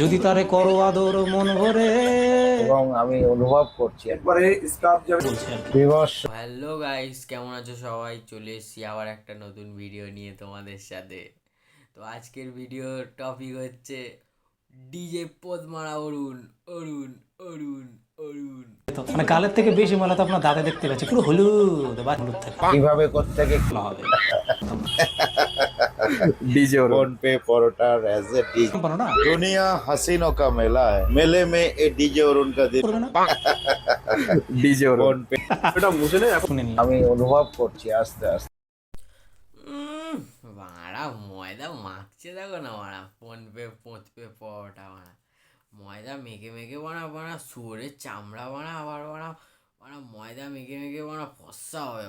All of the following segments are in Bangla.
যদি তারে করো আদর মন ভরে, এবং আমি অনুভব করছি একবারে স্টাফ যাবে বলছি আর কি। দিবস। হ্যালো গাইস, কেমন আছো সবাই? চলে এসেছি আবার একটা নতুন ভিডিও নিয়ে তোমাদের সাথে। তো আজকের ভিডিওর টপিক হচ্ছে ডিজে পদ্মারা অরুণ অরুণ অরুণ অরুণ। তো মানে গালের থেকে বেশি ময়লা তো আপনার দাঁতে দেখতে পাচ্ছি, পুরো হলুদ বা হলুদ থাকে কিভাবে কোত্থেকে ভালো হবে डीजे और फोन पे परोटा ऐसे डीजे পারো না दुनिया हसीनों का मेला है मेले में ये डीजे और उनका दिन করবে না डीजे और फोन पे এটা মুছে নে এখন শুনে নিয়ে আমি অনুভব করছি আস্তে আস্তে বাড়া ময়দা মাখছে দেখো না, বাড়া ফোন পে পরোটা বাড়া ময়দা মেখে মেখে বাড়া শুয়োরের চামড়া বাড়া আবার বাড়া ময়দা মেখে মেখে ফর্সা হবে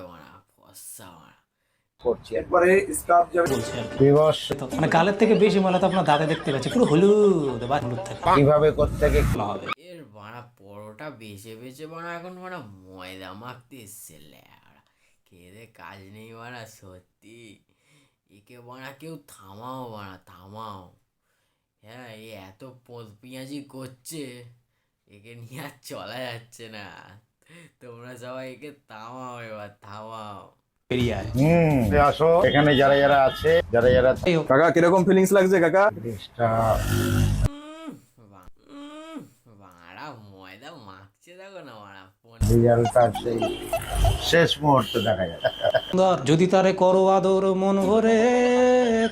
ফর্সা করছি একবারে স্টাফ যাবে বলছি আর কি। দিবস তো মানে গালের থেকে বেশি ময়লা তো আপনার দাঁতে দেখতে পাচ্ছি, পুরো হলুদ বা হলুদ থাকে কিভাবে কোত্থেকে ভালো হবে এর পরোটা বেছে বেছে এখন ময়দা মাখতে এসছে ল্যাড়া। খেয়ে কাজ নেই সত্যি। একে কেউ থামাও থামাও। হ্যাঁ, এ এত পেঁয়াজি করছে, একে নিয়ে আর চলা যাচ্ছে না। তোমরা সবাই একে থামাও, এবার থামাও। বেরিয়ে আয় আসো এখানে যারা যারা আছে যারা যারা এই হোক, কাকা কিরকম ফিলিংস লাগছে কাকা? জিনিসটা বাড়া ময়দা মাখছে দেখো না ফোন। রেজাল্টটা সেই শেষ মুহূর্তে দেখা যাবে সুন্দর যদি তারে করো আদর মন ভরে,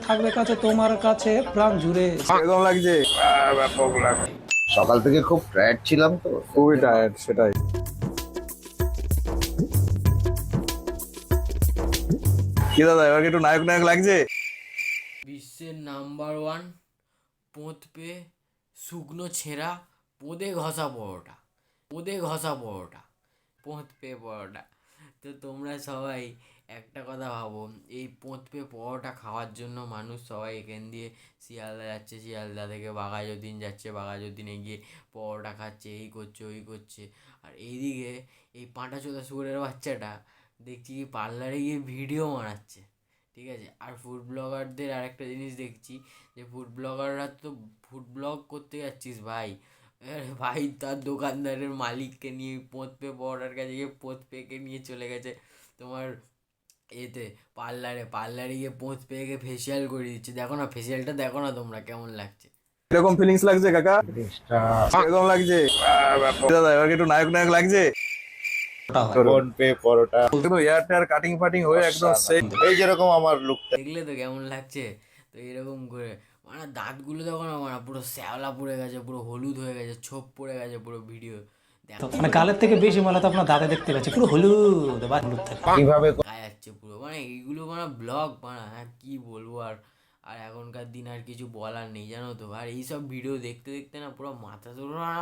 থাকবে কাছে তোমার কাছে প্রাণ জুড়ে কিরকম লাগছে? সকাল থেকে খুব টায়ার্ড ছিলাম তো খুবই টায়ার্ড, সেটাই। কি দাদা, এবার কি একটু নায়ক নায়ক লাগছে? বিশ্বের নাম্বার ওয়ান পোঁতপে শুকনো ছেঁড়া পোদে ঘষা পরোটা, পোঁতপে পরোটা। তো তোমরা সবাই একটা কথা ভাবো, এই পোঁতপে পরোটা খাওয়ার জন্য মানুষ সবাই এখান দিয়ে শিয়ালদা যাচ্ছে, শিয়ালদা থেকে বাঘাযতীন যাচ্ছে, বাঘাযতীনে গিয়ে পরোটা খাচ্ছে, এই করছে ওই করছে। আর এইদিকে এই পাঁটাচোদা শুয়োরের বাচ্চাটা দেখছি কি পার্লারে গিয়ে ভিডিও বানাচ্ছে, ঠিক আছে। আর ফুড ব্লগারদের আরেকটা জিনিস দেখছি যে ফুড ব্লগাররা তো ফুড ব্লগ করতে যাচ্ছিস ভাই, ভাই তার দোকানদারের মালিককে নিয়ে পোঁতপে পরোটার কাছে গিয়ে পোঁতপেকে নিয়ে চলে গেছে তোমার এতে পার্লারে গিয়ে পোঁতপেকে ফেসিয়াল করে দিচ্ছে। দেখো না ফেসিয়ালটা, দেখো না তোমরা কেমন লাগছে। কিরকম ফিলিংস লাগছে কাকা? জিনিসটা কিরকম লাগছে? কি দাদা, এবার কি একটু নায়ক নায়ক লাগছে? ওটা হয়। ফোন পে পরোটা কিন্তু এয়ারটার কাটিং ফাটিং হয়ে একদম সেই। এই যেরকম আমার লুকটা দেখলে তো কেমন লাগছে। তো এরকম করে দাঁতগুলো দেখো না পুরো শ্যাওলা পড়ে গেছে, পুরো হলুদ হয়ে গেছে, ছোপ পড়ে গেছে পুরো ভিডিও তো মানে গালের থেকে বেশি ময়লা তো আপনার দাঁতে দেখতে পাচ্ছি, পুরো হলুদ বা হলুদ থাকে কিভাবে দেখা যাচ্ছে পুরো। এইগুলো ব্লগ হ্যাঁ কি বলবো আর। আর এখনকার দিন আর কিছু বলার নেই জানো তো। আর এইসব ভিডিও দেখতে দেখতে না পুরো মাথা ধরো না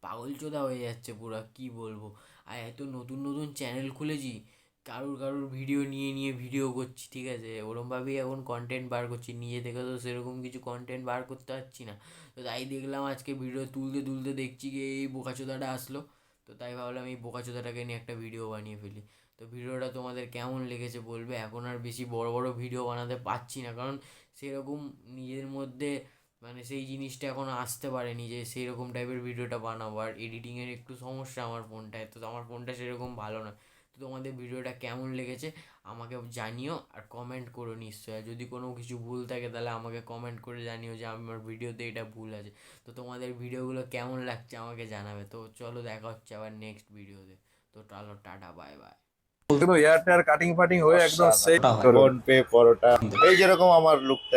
পাগল চোদা হয়ে যাচ্ছে পুরো, কি বলবো। আর এত নতুন নতুন চ্যানেল খুলেছি, কারুর ভিডিও নিয়ে ভিডিও করছি, ঠিক আছে। ওরমভাবেই এখন কন্টেন্ট বার করছি, নিজে থেকে তো সেরকম কিছু কন্টেন্ট বার করতে পারছি না। তো তাই দেখলাম আজকে ভিডিও তুলতে তুলতে দেখছি কি এই বোকাচোদাটা আসলো। তো তাই ভাবলাম এই বোকাচোদাটাকে নিয়ে একটা ভিডিও বানিয়ে ফেলি। তো ভিডিওটা তোমাদের কেমন লেগেছে বলবে। এখন আর বেশি বড় বড় ভিডিও বানাতে পারছি না, কারণ সেরকম নিজের মধ্যে সেই জিনিসটা এখনও আসতে পারেনি যে সেই রকম টাইপের ভিডিওটা বানাবো। আর এডিটিংয়ের একটু সমস্যা আমার ফোনটায়, তো আমার ফোনটা সেরকম ভালো না। তো তোমাদের ভিডিওটা কেমন লেগেছে আমাকে জানিও, আর কমেন্ট করো নিশ্চয়। আর যদি কোনো কিছু ভুল থাকে তাহলে আমাকে কমেন্ট করে জানিও যে আমার ভিডিওতে এটা ভুল আছে। তো তোমাদের ভিডিওগুলো কেমন লাগছে আমাকে জানাবে। তো চলো দেখা হচ্ছে আবার নেক্সট ভিডিওতে। তো চলো টাটা বাই বাই। কিন্তু এয়ারটার কাটিং ফাটিং হয়ে একদম সেই। ওটা হয়। ফোন পে পরোটা এই যেরকম আমার লুকটা